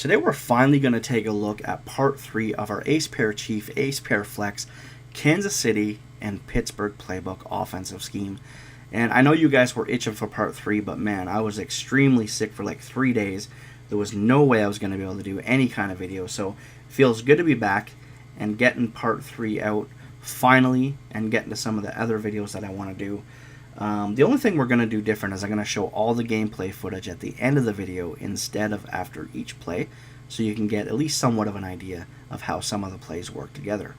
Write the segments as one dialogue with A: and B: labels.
A: Today we're finally going to take a look at part 3 of our Ace Pair Chief, Ace Pair Flex, Kansas City and Pittsburgh Playbook offensive scheme. And I know you guys were itching for part 3, but man, I was extremely sick for like 3 days. There was no way I was going to be able to do any kind of video, so it feels good to be back and getting part 3 out finally and getting to some of the other videos that I want to do. The only thing we're going to do different is I'm going to show all the gameplay footage at the end of the video instead of after each play, so you can get at least somewhat of an idea of how some of the plays work together.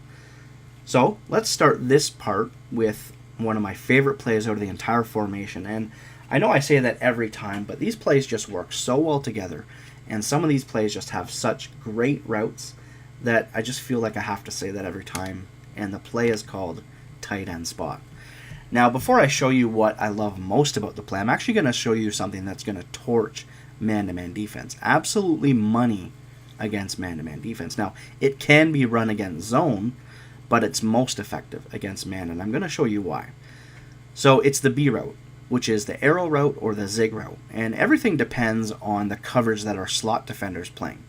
A: So let's start this part with one of my favorite plays out of the entire formation. And I know I say that every time, but these plays just work so well together, and some of these plays just have such great routes that I just feel like I have to say that every time. And the play is called tight end spot. Now, before I show you what I love most about the play, I'm actually going to show you something that's going to torch man-to-man defense. Absolutely money against man-to-man defense. Now, it can be run against zone, but it's most effective against man, and I'm going to show you why. So it's the B route, which is the arrow route or the zig route, and everything depends on the coverage that our slot defenders playing.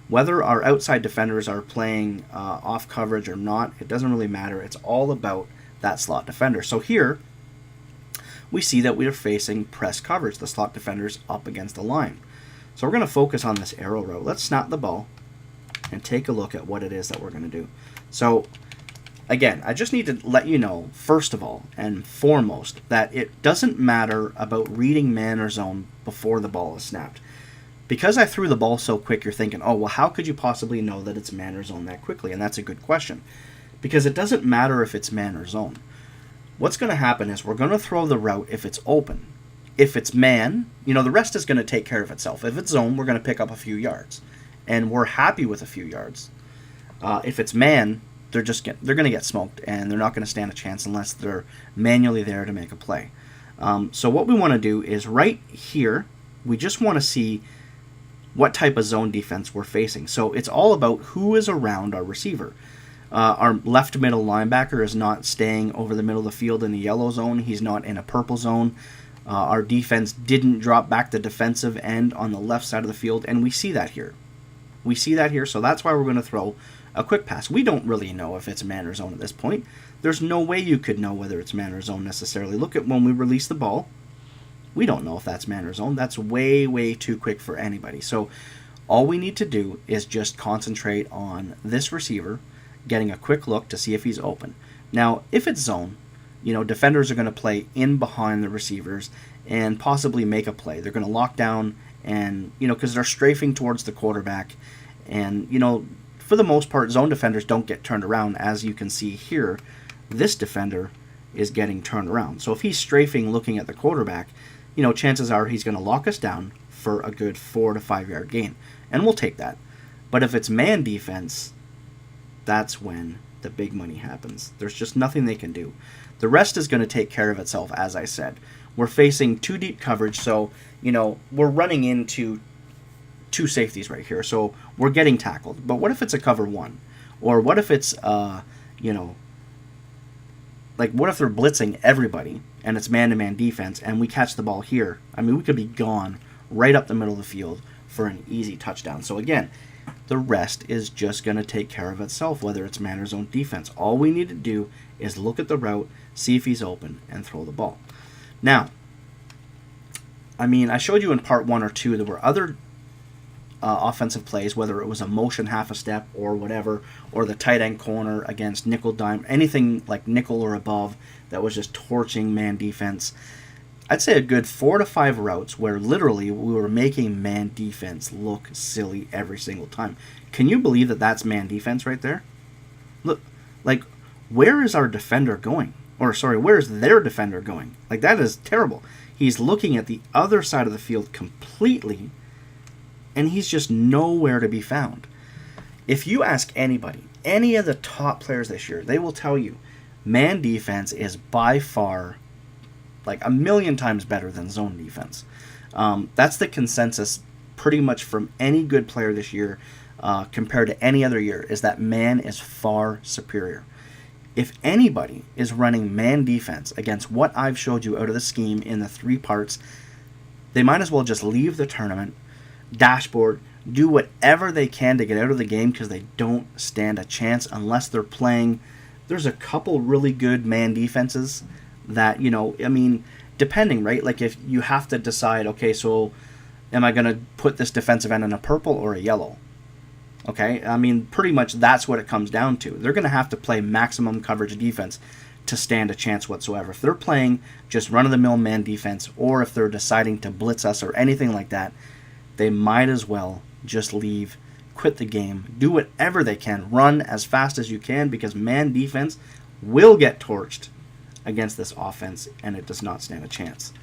A: Whether our outside defenders are playing off coverage or not, it doesn't really matter. It's all about that slot defender. So here we see that we are facing press coverage, the slot defenders up against the line. So we're going to focus on this arrow route. Let's snap the ball and take a look at what it is that we're going to do. So again, I just need to let you know, first of all and foremost, that it doesn't matter about reading man or zone before the ball is snapped. Because I threw the ball so quick, you're thinking, oh, well, how could you possibly know that it's man or zone that quickly? And that's a good question. Because it doesn't matter if it's man or zone. What's going to happen is we're going to throw the route if it's open. If it's man, the rest is going to take care of itself. If it's zone, we're going to pick up a few yards. And we're happy with a few yards. If it's man, they're going to get smoked, and they're not going to stand a chance unless they're manually there to make a play. So what we want to do is right here, we just want to see what type of zone defense we're facing. So it's all about who is around our receiver. Our left middle linebacker is not staying over the middle of the field in the yellow zone. He's not in a purple zone. Our defense didn't drop back the defensive end on the left side of the field, and we see that here. We see that here, so that's why we're going to throw a quick pass. We don't really know if it's man or zone at this point. There's no way you could know whether it's man or zone necessarily. Look at when we release the ball. We don't know if that's man or zone. That's way, way too quick for anybody. So all we need to do is just concentrate on this receiver, getting a quick look to see if he's open. Now, if it's zone, defenders are going to play in behind the receivers and possibly make a play. They're going to lock down and, because they're strafing towards the quarterback. And, for the most part, zone defenders don't get turned around. As you can see here, this defender is getting turned around. So if he's strafing looking at the quarterback, chances are he's going to lock us down for a good 4 to 5 yard gain. And we'll take that. But if it's man defense, that's when the big money happens. There's just nothing they can do. The rest is going to take care of itself, as I said. We're facing too deep coverage, so, we're running into two safeties right here. So we're getting tackled. But what if it's a cover one? Or what if it's, what if they're blitzing everybody and it's man-to-man defense and we catch the ball here? I mean, we could be gone right up the middle of the field for an easy touchdown. So again, the rest is just going to take care of itself, whether it's man or zone defense. All we need to do is look at the route, see if he's open, and throw the ball. Now, I showed you in part 1 or 2 there were other offensive plays, whether it was a motion half a step or whatever, or the tight end corner against nickel dime, anything like nickel or above that was just torching man defense. I'd say a good 4 to 5 routes where literally we were making man defense look silly every single time. Can you believe that that's man defense right there? Look, where is our defender going? Or sorry, where is their defender going? That is terrible. He's looking at the other side of the field completely, and he's just nowhere to be found. If you ask anybody, any of the top players this year, they will tell you man defense is by far a million times better than zone defense. That's the consensus pretty much from any good player this year compared to any other year, is that man is far superior. If anybody is running man defense against what I've showed you out of the scheme in the 3 parts, they might as well just leave the tournament, dashboard, do whatever they can to get out of the game because they don't stand a chance unless they're playing. There's a couple really good man defenses that, I mean, depending, right? Like if you have to decide, okay, so am I going to put this defensive end in a purple or a yellow? Okay, I mean, pretty much that's what it comes down to. They're going to have to play maximum coverage defense to stand a chance whatsoever. If they're playing just run-of-the-mill man defense, or if they're deciding to blitz us or anything like that, they might as well just leave, quit the game, do whatever they can, run as fast as you can, because man defense will get torched against this offense, and it does not stand a chance.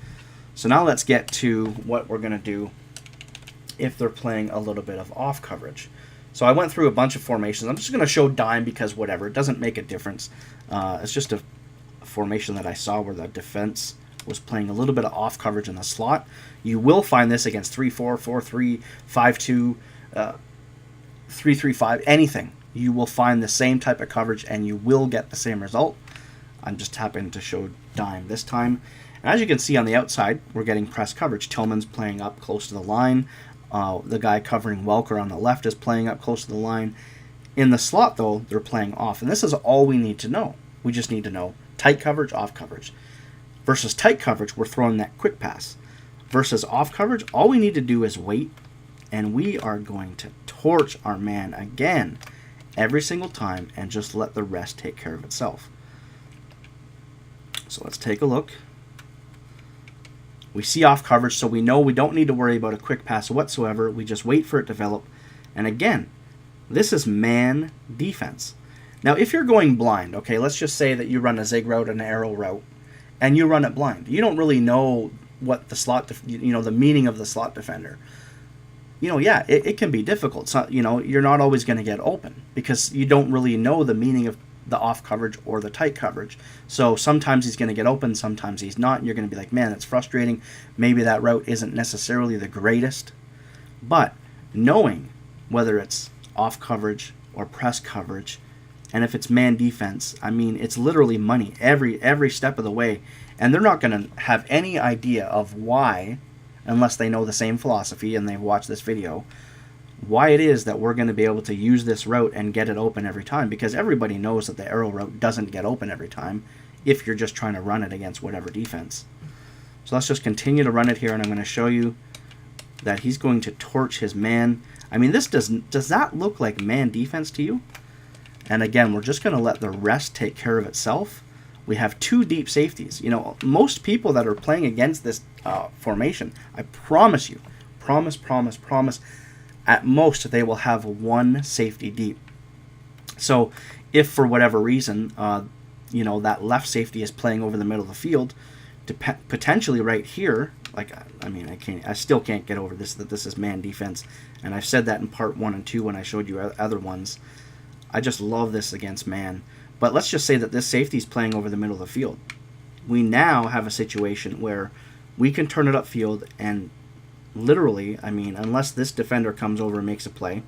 A: So now let's get to what we're going to do if they're playing a little bit of off coverage. So I went through a bunch of formations. I'm just going to show dime because whatever. It doesn't make a difference. It's just a formation that I saw where the defense was playing a little bit of off coverage in the slot. You will find this against 3-4, 4-3, 5-2, 3-3-5, anything. You will find the same type of coverage and you will get the same result. I'm just happening to show dime this time. And as you can see on the outside, we're getting press coverage. Tillman's playing up close to the line. The guy covering Welker on the left is playing up close to the line. In the slot, though, they're playing off. And this is all we need to know. We just need to know tight coverage, off coverage. Versus tight coverage, we're throwing that quick pass. Versus off coverage, all we need to do is wait. And we are going to torch our man again every single time and just let the rest take care of itself. So let's take a look. We see off coverage, so we know we don't need to worry about a quick pass whatsoever. We just wait for it to develop. And again, this is man defense. Now, if you're going blind, okay, let's just say that you run a zig route and an arrow route, and you run it blind. You don't really know what the slot, the meaning of the slot defender. Yeah, it can be difficult. So, you're not always going to get open because you don't really know the meaning of the off coverage or the tight coverage. So sometimes he's going to get open, sometimes he's not. And you're going to be like, man, that's frustrating. Maybe that route isn't necessarily the greatest. But knowing whether it's off coverage or press coverage, and if it's man defense, I mean, it's literally money every step of the way. And they're not going to have any idea of why, unless they know the same philosophy and they've watched this video, why it is that we're going to be able to use this route and get it open every time, because everybody knows that the arrow route doesn't get open every time if you're just trying to run it against whatever defense. So let's just continue to run it here, and I'm going to show you that he's going to torch his man. I mean, does that look like man defense to you? And again, we're just going to let the rest take care of itself. We have two deep safeties. Most people that are playing against this formation, I promise you, promise, at most, they will have one safety deep. So if for whatever reason, that left safety is playing over the middle of the field, potentially right here, I still can't get over this, that this is man defense. And I've said that in part 1 and 2 when I showed you other ones. I just love this against man. But let's just say that this safety is playing over the middle of the field. We now have a situation where we can turn it upfield and literally, unless this defender comes over and makes a play,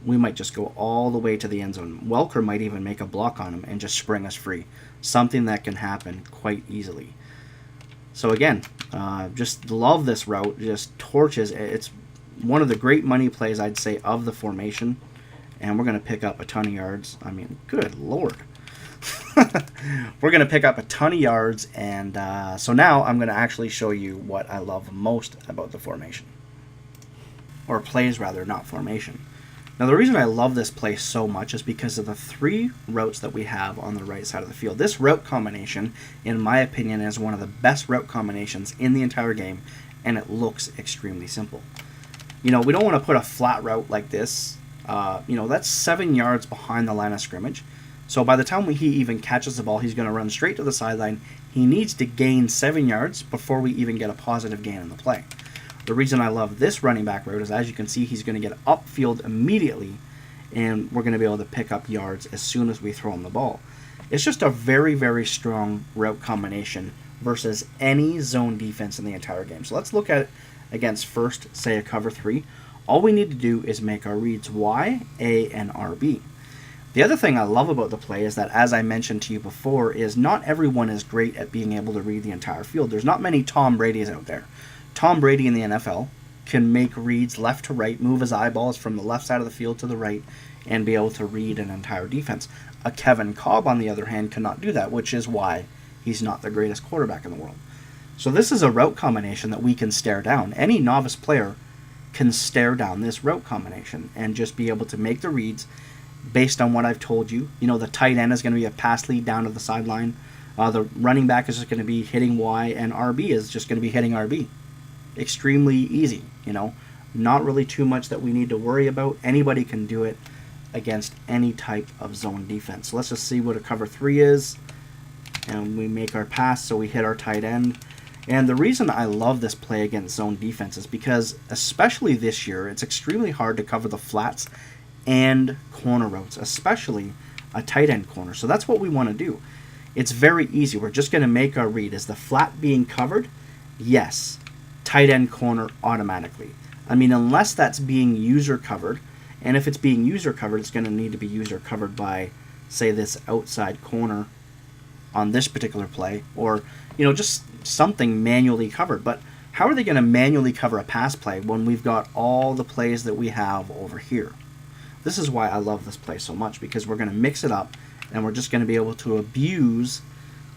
A: we might just go all the way to the end zone. Welker might even make a block on him and just spring us free. Something that can happen quite easily. So again, just love this route. Just torches. It's one of the great money plays, I'd say, of the formation. And we're going to pick up a ton of yards. Good Lord. We're going to pick up a ton of yards, and so now I'm going to actually show you what I love most about the formation. Or plays, rather, not formation. Now, the reason I love this play so much is because of the 3 routes that we have on the right side of the field. This route combination, in my opinion, is one of the best route combinations in the entire game, and it looks extremely simple. We don't want to put a flat route like this. That's 7 yards behind the line of scrimmage. So by the time he even catches the ball, he's going to run straight to the sideline. He needs to gain 7 yards before we even get a positive gain in the play. The reason I love this running back route is, as you can see, he's going to get upfield immediately, and we're going to be able to pick up yards as soon as we throw him the ball. It's just a very, very strong route combination versus any zone defense in the entire game. So let's look at it against first, say, a cover 3. All we need to do is make our reads Y, A, and RB. The other thing I love about the play is that, as I mentioned to you before, is not everyone is great at being able to read the entire field. There's not many Tom Brady's out there. Tom Brady in the NFL can make reads left to right, move his eyeballs from the left side of the field to the right, and be able to read an entire defense. A Kevin Kolb, on the other hand, cannot do that, which is why he's not the greatest quarterback in the world. So this is a route combination that we can stare down. Any novice player can stare down this route combination and just be able to make the reads based on what I've told you. You know, the tight end is going to be a pass lead down to the sideline. The running back is just going to be hitting Y, and RB is just going to be hitting RB. Extremely easy, you know. Not really too much that we need to worry about. Anybody can do it against any type of zone defense. So let's just see what a cover 3 is. And we make our pass, so we hit our tight end. And the reason I love this play against zone defense is because, especially this year, it's extremely hard to cover the flats and corner routes, especially a tight end corner. So that's what we want to do. It's very easy. We're just going to make our read. Is the flat being covered? Yes. Tight end corner automatically. I mean, unless that's being user covered, and if it's being user covered, it's going to need to be user covered by, say, this outside corner on this particular play, or, you know, just something manually covered. But how are they going to manually cover a pass play when we've got all the plays that we have over here? This is why I love this play so much, because we're going to mix it up, and we're just going to be able to abuse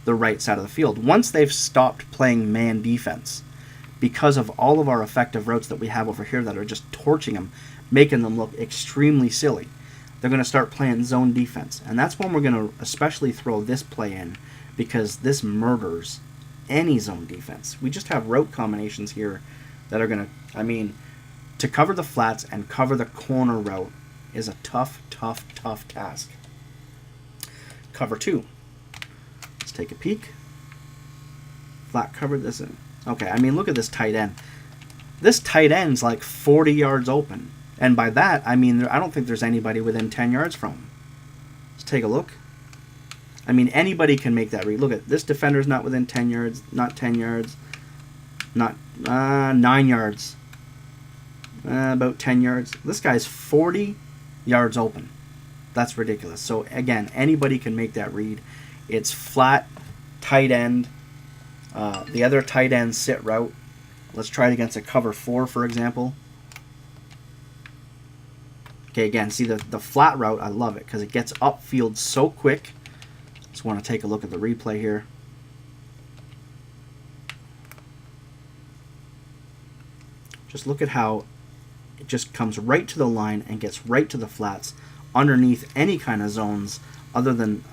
A: the right side of the field. Once they've stopped playing man defense, because of all of our effective routes that we have over here that are just torching them, making them look extremely silly, they're going to start playing zone defense. And that's when we're going to especially throw this play in, because this murders any zone defense. We just have route combinations here that are going to, I mean, to cover the flats and cover the corner route is a tough task. Cover 2. Let's take a peek. Flat covered this in. Okay, I mean, look at this tight end. This tight end's like 40 yards open. And by that, I mean, I don't think there's anybody within 10 yards from him. Let's take a look. I mean, anybody can make that read. Look at this defender's not within 10 yards, not 10 yards, not 9 yards, about 10 yards. This guy's 40 yards open. That's ridiculous. So again, anybody can make that read. It's flat, tight end, the other tight end sit route. Let's try it against a cover 4, for example. Okay, again, see the flat route, I love it because it gets upfield so quick. Just want to take a look at the replay here. Just look at how it just comes right to the line and gets right to the flats underneath any kind of zones other than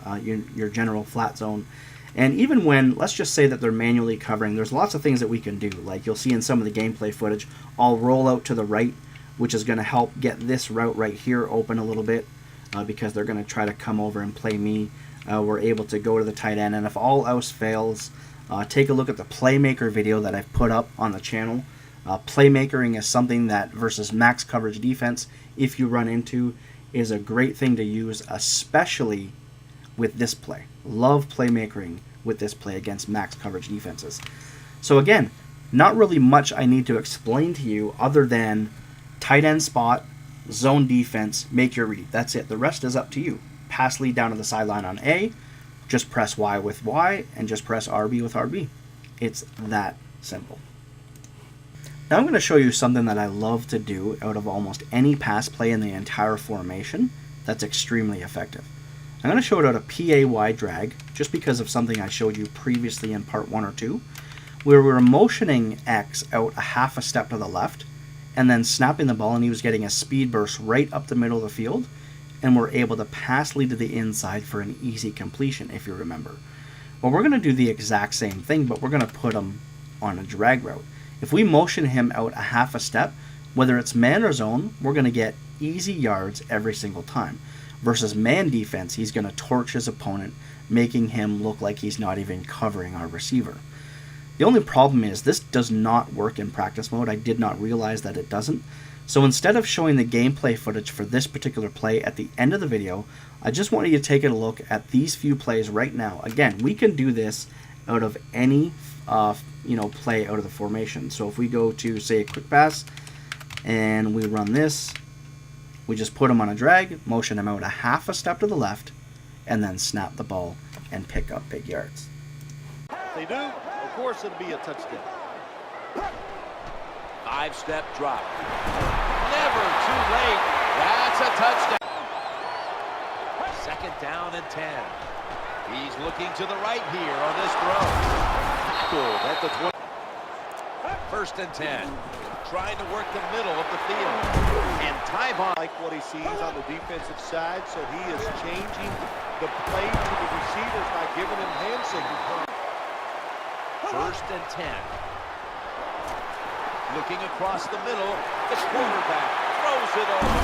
A: your general flat zone. And even when, let's just say that they're manually covering, there's lots of things that we can do. Like you'll see in some of the gameplay footage, I'll roll out to the right, which is going to help get this route right here open a little bit because they're going to try to come over and play me. We're able to go to the tight end. And if all else fails, take a look at the playmaker video that I've put up on the channel. Playmakering is something that versus max coverage defense, if you run into, is a great thing to use, especially with this play. Love playmakering with this play against max coverage defenses. So again, not really much I need to explain to you other than tight end spot, zone defense, make your read. That's it. The rest is up to you. Pass lead down to the sideline on A, just press Y with Y, and just press RB with RB. It's that simple. Now I'm going to show you something that I love to do out of almost any pass play in the entire formation that's extremely effective. I'm going to show it out of PAY drag, just because of something I showed you previously in part 1 or 2, where we were motioning X out a half a step to the left, and then snapping the ball, and he was getting a speed burst right up the middle of the field, and we're able to pass lead to the inside for an easy completion, if you remember. Well, we're going to do the exact same thing, but we're going to put him on a drag route. If we motion him out a half a step, whether it's man or zone, we're going to get easy yards every single time. Versus man defense, he's going to torch his opponent, making him look like he's not even covering our receiver. The only problem is this does not work in practice mode. I did not realize that it doesn't. So instead of showing the gameplay footage for this particular play at the end of the video, I just want you to take a look at these few plays right now. Again, we can do this out of any play out of the formation. So if we go to, say, a quick pass, and we run this, we just put him on a drag, motion him out a half a step to the left, and then snap the ball and pick up big yards.
B: If they do, of course it'll be a touchdown. 5-step drop. Never too late. That's a touchdown. 2nd down and 10. He's looking to the right here on this throw. Tackled at the 20. 1st and 10. Trying to work the middle of the field. And Tyvon
C: like what he sees on the defensive side, so he is changing the play to the receivers by giving him hand signals.
B: 1st and 10. Looking across the middle, the quarterback throws it over.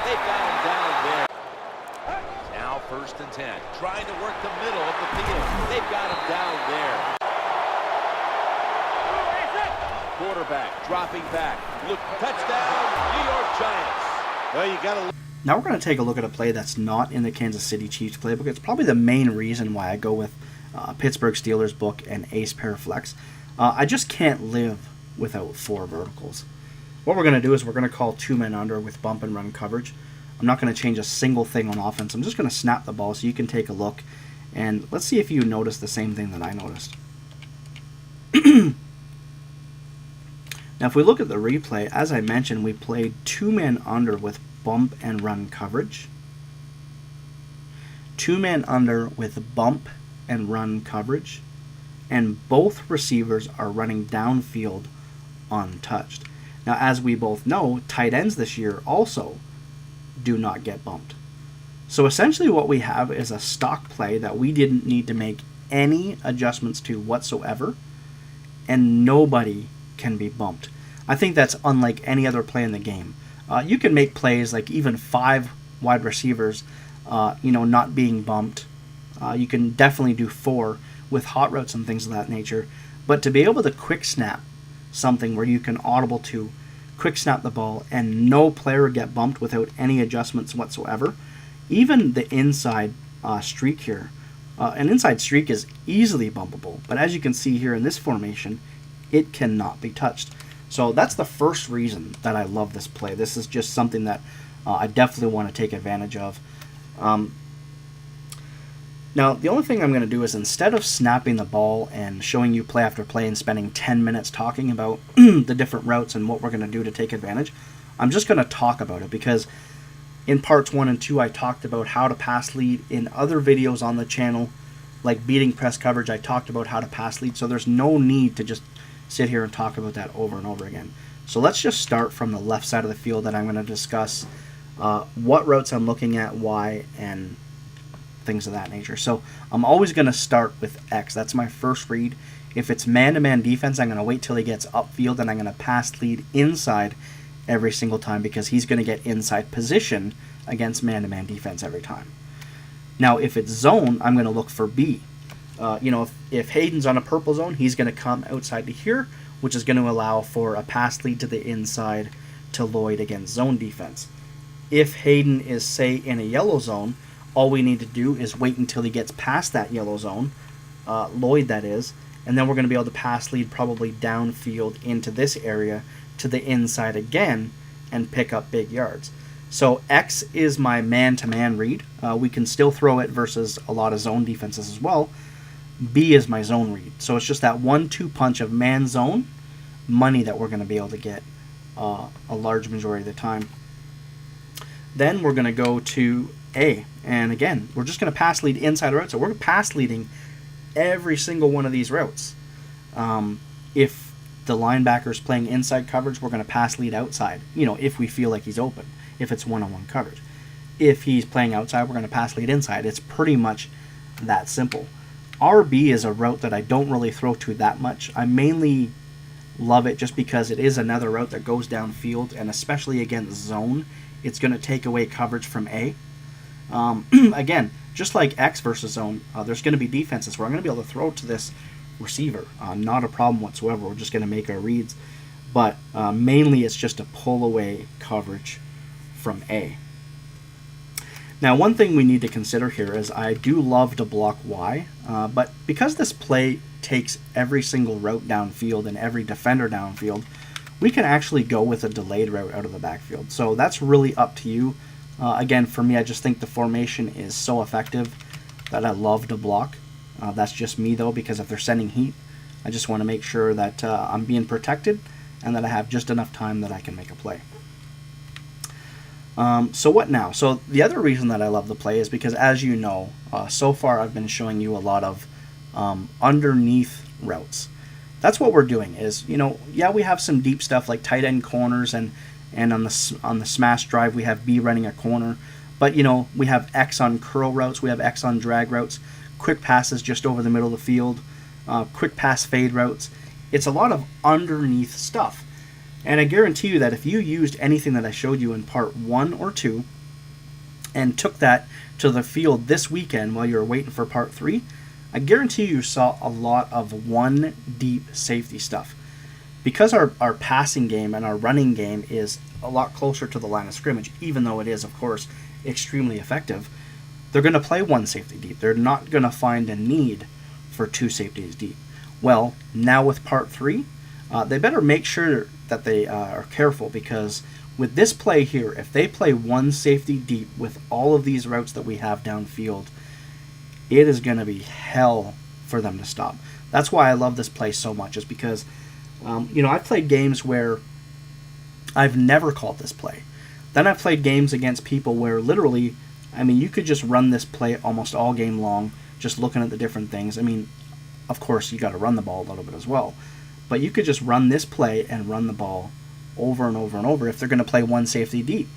B: They've got him down there. Now 1st and 10. Trying to work the middle of the field. They've got him down there. Quarterback dropping back. Look, touchdown, New York Giants.
C: Well, you got to.
A: Now we're going to take a look at a play that's not in the Kansas City Chiefs playbook. It's probably the main reason why I go with Pittsburgh Steelers book and ace pair flex. I just can't live without 4 verticals. What we're going to do is we're going to call 2 men under with bump and run coverage. I'm not going to change a single thing on offense. I'm just going to snap the ball so you can take a look. And let's see if you notice the same thing that I noticed. Now if we look at the replay, as I mentioned, we played 2 men under with bump and run coverage. 2 men under with bump and run coverage. And both receivers are running downfield untouched. Now as we both know, tight ends this year also do not get bumped. So essentially what we have is a stock play that we didn't need to make any adjustments to whatsoever, and nobody can be bumped. I think that's unlike any other play in the game. You can make plays like even 5 wide receivers not being bumped. You can definitely do 4 with hot routes and things of that nature, but to be able to quick snap something where you can audible to quick snap the ball and no player get bumped without any adjustments whatsoever, even the inside streak here, an inside streak is easily bumpable, but as you can see here in this formation, it cannot be touched. So that's the first reason that I love this play. This is just something that I definitely want to take advantage of. Now, the only thing I'm going to do is instead of snapping the ball and showing you play after play and spending 10 minutes talking about the different routes and what we're going to do to take advantage, I'm just going to talk about it because in parts 1 and 2, I talked about how to pass lead. In other videos on the channel, like beating press coverage, I talked about how to pass lead. So there's no need to just sit here and talk about that over and over again. So let's just start from the left side of the field that I'm going to discuss what routes I'm looking at, why, and things of that nature. So I'm always going to start with X. That's my first read. If it's man-to-man defense, I'm going to wait till he gets upfield and I'm going to pass lead inside every single time because he's going to get inside position against man-to-man defense every time. Now, if it's zone, I'm going to look for B. If Hayden's on a purple zone, he's going to come outside to here, which is going to allow for a pass lead to the inside to Lloyd against zone defense. If Hayden is, say, in a yellow zone, all we need to do is wait until he gets past that yellow zone, Lloyd that is, and then we're going to be able to pass lead probably downfield into this area to the inside again and pick up big yards. So X is my man-to-man read. We can still throw it versus a lot of zone defenses as well. B is my zone read. So it's just that 1-2 punch of man-zone money that we're going to be able to get a large majority of the time. Then we're going to go to A. And again, we're just going to pass lead inside routes. So we're pass leading every single one of these routes. If the linebacker's playing inside coverage, we're going to pass lead outside, if we feel like he's open, if it's one-on-one coverage. If he's playing outside, we're going to pass lead inside. It's pretty much that simple. RB is a route that I don't really throw to that much. I mainly love it just because it is another route that goes downfield, and especially against zone, it's going to take away coverage from A. Again, just like X versus zone, there's going to be defenses where I'm going to be able to throw to this receiver. Not a problem whatsoever. We're just going to make our reads. But mainly it's just to pull away coverage from A. Now, one thing we need to consider here is I do love to block Y, but because this play takes every single route downfield and every defender downfield, we can actually go with a delayed route out of the backfield. So that's really up to you. Again, for me, I just think the formation is so effective that I love to block. That's just me, though, because if they're sending heat, I just want to make sure that I'm being protected and that I have just enough time that I can make a play. So what now? So the other reason that I love the play is because, as you know, so far I've been showing you a lot of underneath routes. That's what we're doing is, yeah, we have some deep stuff like tight end corners, and on the smash drive we have B running a corner. But, we have X on curl routes, we have X on drag routes, quick passes just over the middle of the field, quick pass fade routes. It's a lot of underneath stuff. And I guarantee you that if you used anything that I showed you in part 1 or 2 and took that to the field this weekend while you were waiting for part 3, I guarantee you saw a lot of one deep safety stuff. Because our passing game and our running game is a lot closer to the line of scrimmage, even though it is, of course, extremely effective, they're going to play one safety deep. They're not going to find a need for 2 safeties deep. Well, now with part 3, they better make sure that they are careful, because with this play here, if they play one safety deep with all of these routes that we have downfield, it is going to be hell for them to stop. That's why I love this play so much, is because, I've played games where I've never called this play. Then I've played games against people where literally, you could just run this play almost all game long, just looking at the different things. Of course, you got to run the ball a little bit as well. But you could just run this play and run the ball over and over and over if they're going to play one safety deep.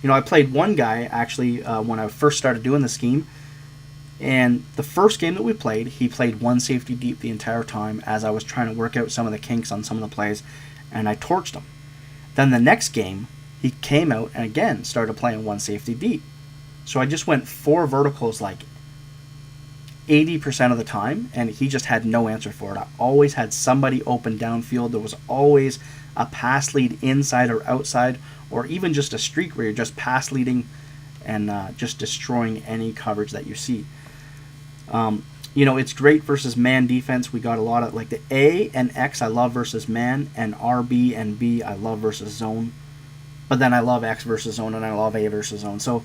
A: I played one guy, actually, when I first started doing the scheme, and the first game that we played, he played one safety deep the entire time as I was trying to work out some of the kinks on some of the plays, and I torched him. Then the next game, he came out and again started playing one safety deep. So I just went 4 verticals like 80% of the time, and he just had no answer for it. I always had somebody open downfield. There was always a pass lead inside or outside, or even just a streak where you're just pass leading and just destroying any coverage that you see. It's great versus man defense. We got a lot of, like, the A and X I love versus man, and RB and B I love versus zone. But then I love X versus zone, and I love A versus zone. So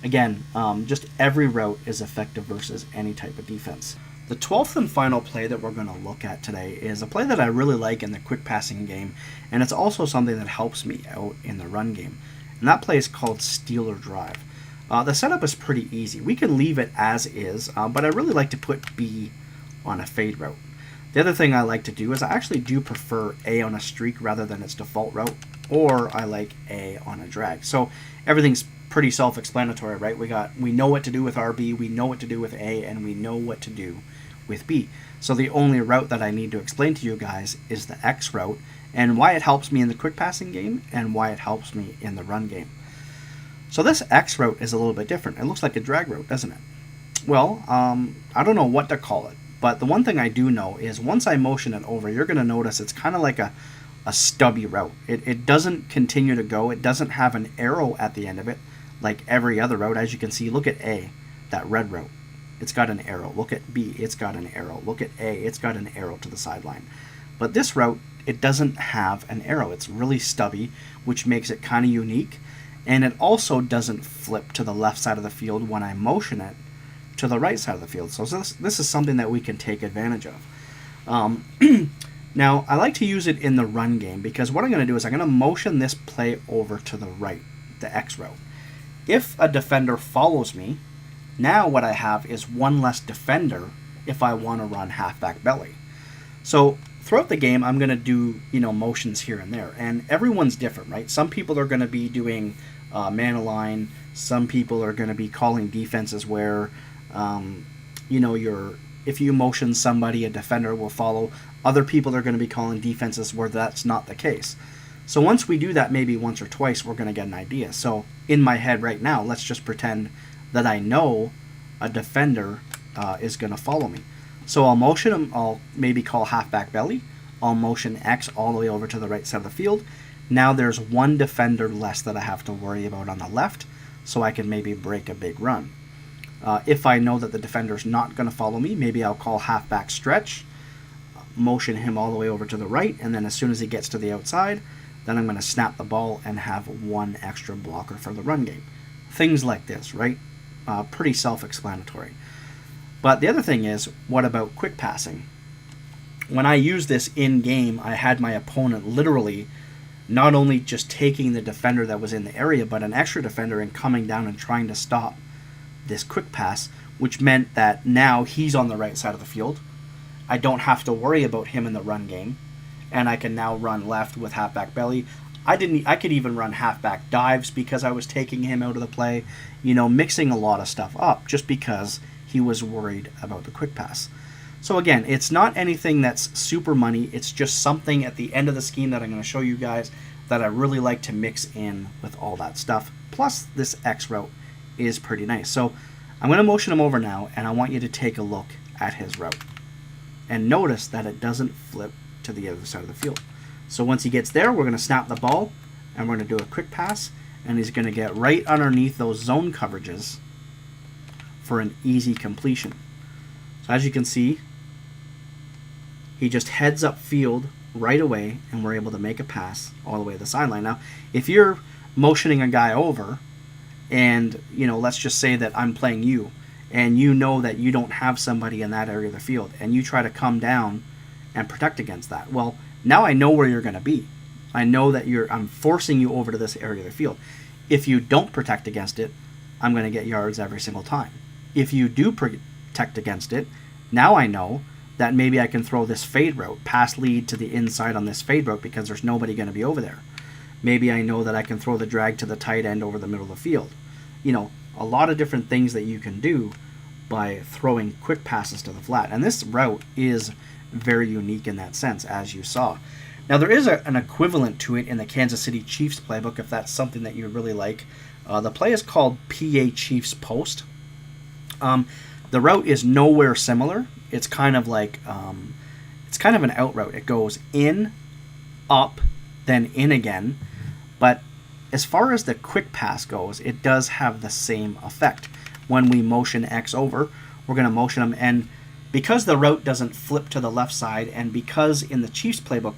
A: again, just every route is effective versus any type of defense. The 12th and final play that we're going to look at today is a play that I really like in the quick passing game, and it's also something that helps me out in the run game. And that play is called steal or drive. The setup is pretty easy. We can leave it as is, but I really like to put B on a fade route. The other thing I like to do is I actually do prefer A on a streak rather than its default route, or I like A on a drag. So everything's pretty self-explanatory, right? We know what to do with RB, we know what to do with A, and we know what to do with B. So the only route that I need to explain to you guys is the X route, and why it helps me in the quick passing game, and why it helps me in the run game. So this X route is a little bit different. It looks like a drag route, doesn't it? Well, I don't know what to call it, but the one thing I do know is once I motion it over, you're going to notice it's kind of like a stubby route. It doesn't continue to go. It doesn't have an arrow at the end of it like every other route. As you can see, look at A, that red route. It's got an arrow. Look at B, it's got an arrow. Look at A, it's got an arrow to the sideline. But this route, it doesn't have an arrow. It's really stubby, which makes it kind of unique. And it also doesn't flip to the left side of the field when I motion it to the right side of the field. So this is something that we can take advantage of. Now, I like to use it in the run game because what I'm going to do is I'm going to motion this play over to the right, the X route. If a defender follows me, now what I have is one less defender if I want to run halfback belly. So throughout the game, I'm going to do, motions here and there, and everyone's different, right? Some people are going to be doing man-align. Some people are going to be calling defenses where, if you motion somebody, a defender will follow. Other people are going to be calling defenses where that's not the case. So once we do that maybe once or twice, we're going to get an idea. So in my head right now, let's just pretend that I know a defender is going to follow me. So I'll motion him, I'll maybe call halfback belly, I'll motion X all the way over to the right side of the field. Now there's one defender less that I have to worry about on the left, so I can maybe break a big run. If I know that the defender's not going to follow me, maybe I'll call halfback stretch, motion him all the way over to the right, and then as soon as he gets to the outside, then I'm going to snap the ball and have one extra blocker for the run game. Things like this, right? Pretty self-explanatory. But the other thing is, what about quick passing? when I used this in-game, I had my opponent literally not only just taking the defender that was in the area, but an extra defender and coming down and trying to stop this quick pass, which meant that now he's on the right side of the field. I don't have to worry about him in the run game, and I can now run left with halfback belly. I could even run halfback dives because I was taking him out of the play, mixing a lot of stuff up just because he was worried about the quick pass. So again, it's not anything that's super money. It's just something at the end of the scheme that I'm going to show you guys that I really like to mix in with all that stuff. Plus, this X route is pretty nice. So I'm going to motion him over now, and I want you to take a look at his route. And notice that it doesn't flip to the other side of the field. So once he gets there, we're going to snap the ball, and we're going to do a quick pass, and he's going to get right underneath those zone coverages for an easy completion. So as you can see, he just heads up field right away, and we're able to make a pass all the way to the sideline. Now, if you're motioning a guy over, and let's just say that I'm playing you, and you know that you don't have somebody in that area of the field, and you try to come down and protect against that. Well, now I know where you're going to be. I know that I'm forcing you over to this area of the field. If you don't protect against it, I'm going to get yards every single time. If you do protect against it, now I know that maybe I can throw this fade route, pass lead to the inside on this fade route because there's nobody going to be over there. Maybe I know that I can throw the drag to the tight end over the middle of the field. A lot of different things that you can do by throwing quick passes to the flat. And this route is very unique in that sense, as you saw. Now, there is an equivalent to it in the Kansas City Chiefs playbook, if that's something that you really like. The play is called PA Chiefs Post. The route is nowhere similar. It's kind of like, it's kind of an out route. It goes in, up, then in again. But as far as the quick pass goes, it does have the same effect. When we motion X over, we're going to motion him, and because the route doesn't flip to the left side, and because in the Chiefs playbook,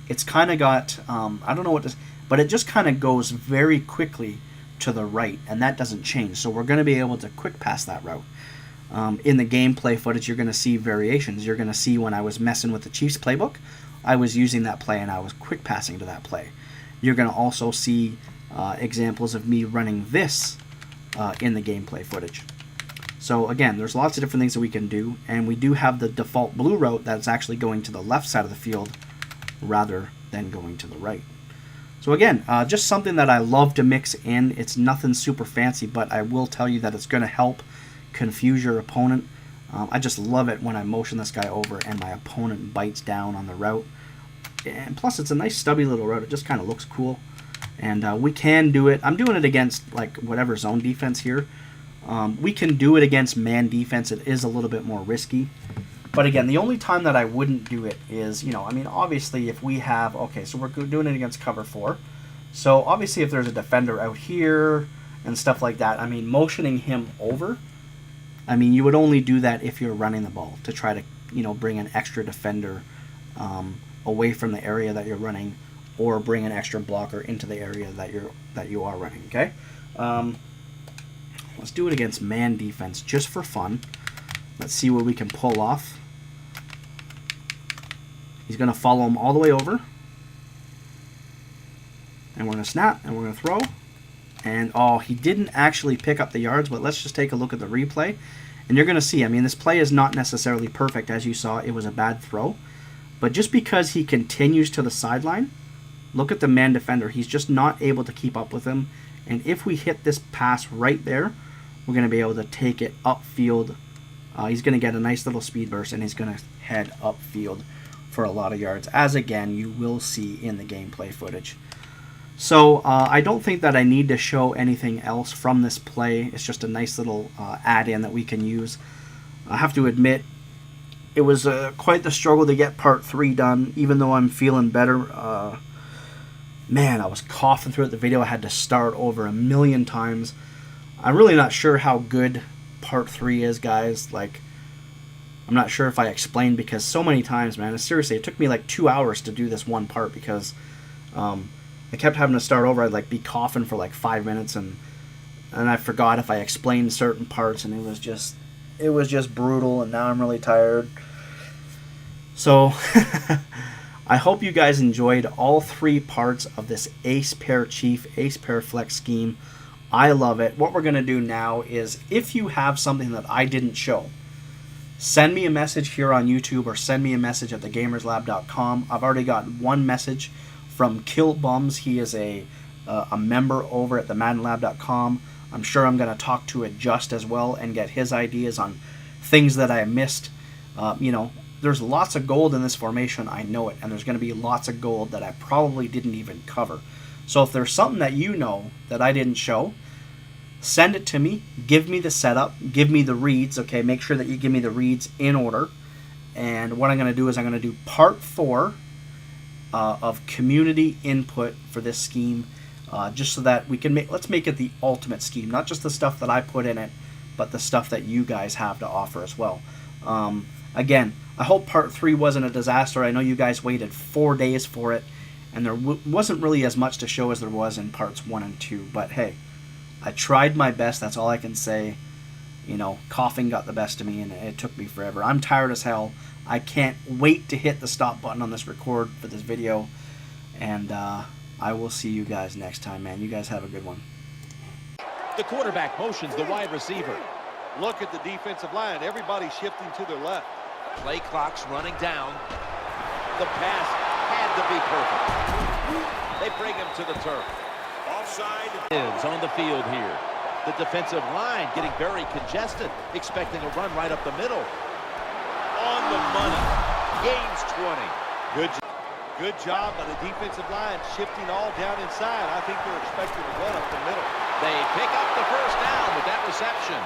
A: it's kind of got, I don't know what this, but it just kind of goes very quickly to the right, and that doesn't change. So we're going to be able to quick pass that route. In the gameplay footage, you're going to see variations. You're going to see when I was messing with the Chiefs playbook, I was using that play and I was quick passing to that play. You're going to also see examples of me running this in the gameplay footage. So again, there's lots of different things that we can do, and we do have the default blue route that's actually going to the left side of the field rather than going to the right. So again, just something that I love to mix in. It's nothing super fancy, but I will tell you that it's going to help confuse your opponent. I just love it when I motion this guy over and my opponent bites down on the route. And plus, it's a nice stubby little route. It just kind of looks cool. And we can do it. I'm doing it against like whatever zone defense here. We can do it against man defense. It is a little bit more risky. But again, the only time that I wouldn't do it is, obviously if we have, okay, so we're doing it against cover 4. So obviously if there's a defender out here and stuff like that, motioning him over, you would only do that if you're running the ball to try to, bring an extra defender away from the area that you're running, or bring an extra blocker into the area that you are running, okay? Let's do it against man defense just for fun. Let's see what we can pull off. He's going to follow him all the way over. And we're going to snap, and we're going to throw. And, oh, he didn't actually pick up the yards, but let's just take a look at the replay. And you're going to see, this play is not necessarily perfect. As you saw, it was a bad throw. But just because he continues to the sideline, look at the man defender. He's just not able to keep up with him. And if we hit this pass right there, we're going to be able to take it upfield. He's going to get a nice little speed burst, and he's going to head upfield for a lot of yards, as again you will see in the gameplay footage. So I don't think that I need to show anything else from this play. It's just a nice little add-in that we can use. I have to admit, it was quite the struggle to get part 3 done, even though I'm feeling better. Man, I was coughing throughout the video. I had to start over a million times. I'm really not sure how good part 3 is, guys. I'm not sure if I explained, because so many times, man, seriously, it took me like 2 hours to do this one part, because I kept having to start over. I'd be coughing for like 5 minutes, and I forgot if I explained certain parts, and it was just brutal, and now I'm really tired. So I hope you guys enjoyed all 3 parts of this ace pair chief, ace pair flex scheme. I love it. What we're going to do now is, if you have something that I didn't show, send me a message here on YouTube or send me a message at thegamerslab.com. I've already got one message from Kill Bums. He is a member over at themaddenlab.com. I'm sure I'm going to talk to Adjust as well and get his ideas on things that I missed. You know, there's lots of gold in this formation, I know it, and there's going to be lots of gold that I probably didn't even cover. So if there's something that you know that I didn't show, send it to me, give me the setup, give me the reads, okay? Make sure that you give me the reads in order. And what I'm going to do is I'm going to do part 4 of community input for this scheme, just so that we can let's make it the ultimate scheme. Not just the stuff that I put in it, but the stuff that you guys have to offer as well. Again, I hope part 3 wasn't a disaster. I know you guys waited 4 days for it, and there wasn't really as much to show as there was in parts 1 and 2. But hey, I tried my best. That's all I can say. You know, coughing got the best of me, and it took me forever. I'm tired as hell. I can't wait to hit the stop button on this record for this video. And I will see you guys next time, man. You guys have a good one.
B: The quarterback motions the wide receiver.
C: Look at the defensive line. Everybody shifting to their left.
B: Play clock's running down. The pass had to be perfect. They bring him to the turf.
C: Offside.
B: Is on the field here. The defensive line getting very congested, expecting a run right up the middle. On the money. Gains 20.
C: Good job by the defensive line, shifting all down inside. I think they're expecting to run up the middle.
B: They pick up the first down with that reception.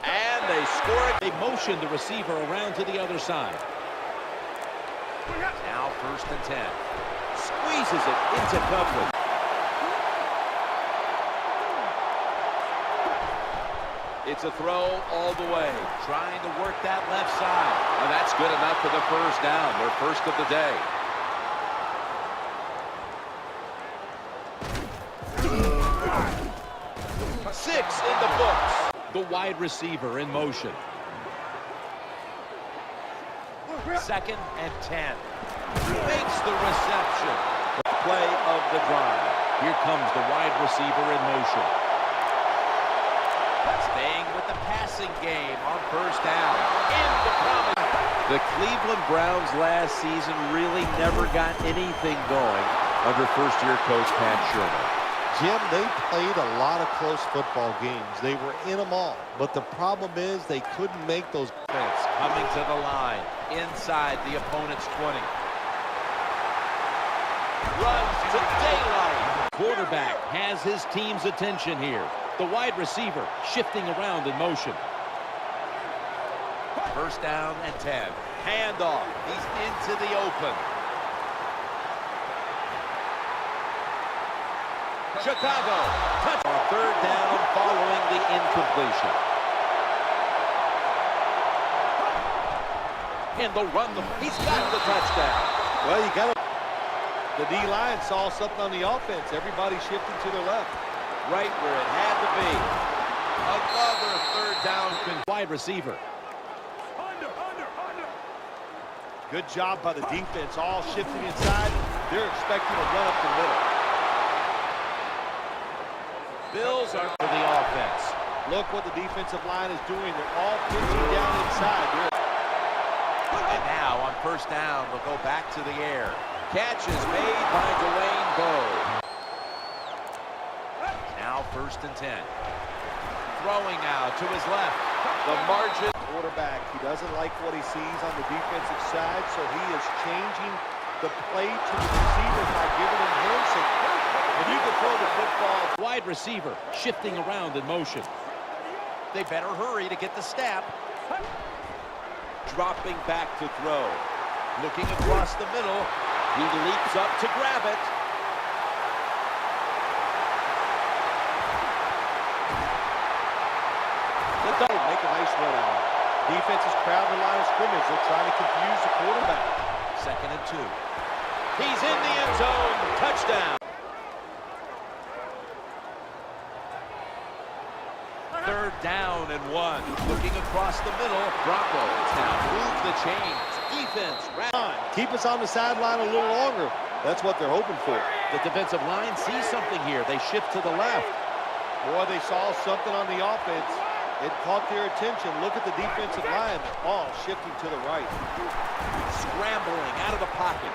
B: And they score it. They motion the receiver around to the other side. Now 1st and 10. Squeezes it into coverage. It's a throw all the way, trying to work that left side. And that's good enough for the first down, their first of the day. Six in the books. The wide receiver in motion. 2nd and 10. Makes the reception. The play of the drive. Here comes the wide receiver in motion. Staying with the passing game on 1st down. In the promise. The Cleveland Browns last season really never got anything going under first-year coach Pat Shermer.
C: Jim, they played a lot of close football games. They were in them all. But the problem is they couldn't make those.
B: Coming to the line inside the opponent's 20. Runs to daylight. Quarterback has his team's attention here. The wide receiver shifting around in motion. 1st down and 10. Handoff. He's into the open. Chicago. Touch. 3rd down following the incompletion. And the run. He's got the touchdown.
C: Well, you got to. The D-line saw something on the offense. Everybody shifting to their left.
B: Right where it had to be. Another 3rd down. Wide receiver.
C: Good job by the defense. All shifting inside. They're expecting to run up the middle.
B: Bills are for the offense.
C: Look what the defensive line is doing. They're all pitching down inside.
B: And now on 1st down, they'll go back to the air. Catch is made by Dwayne Bowe. Now 1st and 10. Throwing out to his left. The margin.
C: Quarterback, he doesn't like what he sees on the defensive side, so he is changing the play to the receivers by giving him hands. And you can throw the football.
B: Wide receiver shifting around in motion. They better hurry to get the snap. Dropping back to throw. Looking across the middle. He leaps up to grab it.
C: Make a nice run out. Defense is crowding the line of scrimmage. They're trying to confuse the quarterback.
B: 2nd and 2. He's in the end zone. Touchdown. 3rd down and 1. Looking across the middle. Broncos now move the chains. Defense.
C: Keep us on the sideline a little longer. That's what they're hoping for.
B: The defensive line sees something here. They shift to the left.
C: Boy, they saw something on the offense. It caught their attention. Look at the defensive line. Ball shifting to the right.
B: Scrambling out of the pocket.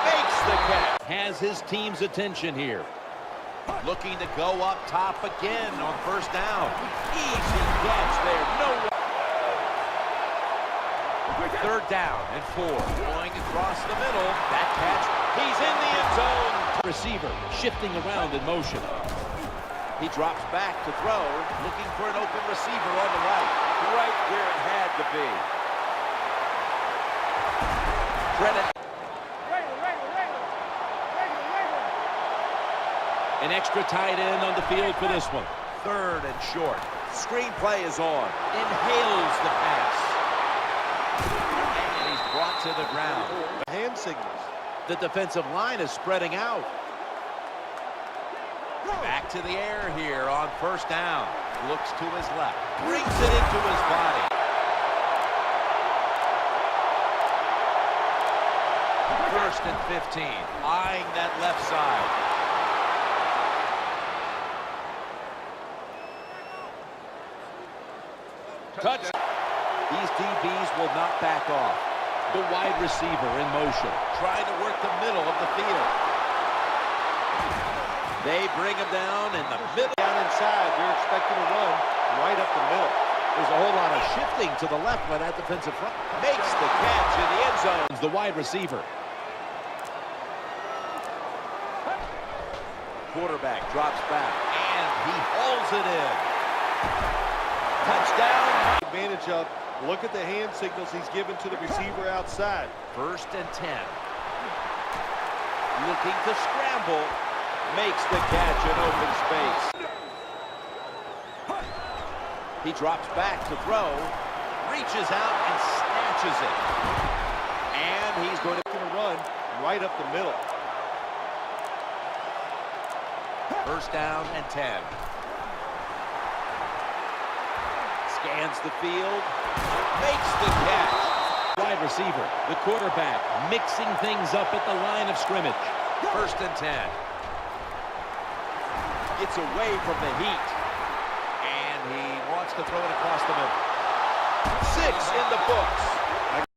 B: Makes the catch. Has his team's attention here. Looking to go up top again on first down. Easy catch there. No. Third down and 4. Going across the middle. That catch. He's in the end zone. Receiver shifting around in motion. He drops back to throw. Looking for an open receiver on the right. Right where it had to be. Credit. An extra tight end on the field for this one. Third and short. Screenplay is on. Inhales the pass. And he's brought to the ground.
C: Hand signals.
B: The defensive line is spreading out. Back to the air here on first down. Looks to his left. Brings it into his body. First and 15. Eyeing that left side. Touch. These DBs will not back off. The wide receiver in motion, trying to work the middle of the field. They bring him down in the middle.
C: Down inside, they're expecting to run right up the middle.
B: There's a whole lot of shifting to the left by that defensive front. Makes the catch in the end zone. The wide receiver. Quarterback drops back, and he hauls it in. Touchdown.
C: Advantage of, look at the hand signals he's given to the receiver outside.
B: First and 10. Looking to scramble. Makes the catch in open space. He drops back to throw. Reaches out and snatches it. And he's going to
C: run right up the middle.
B: First down and 10. Scans the field. Makes the catch. Wide receiver, the quarterback, mixing things up at the line of scrimmage. First and 10. Gets away from the heat. And he wants to throw it across the middle. 6 in the books.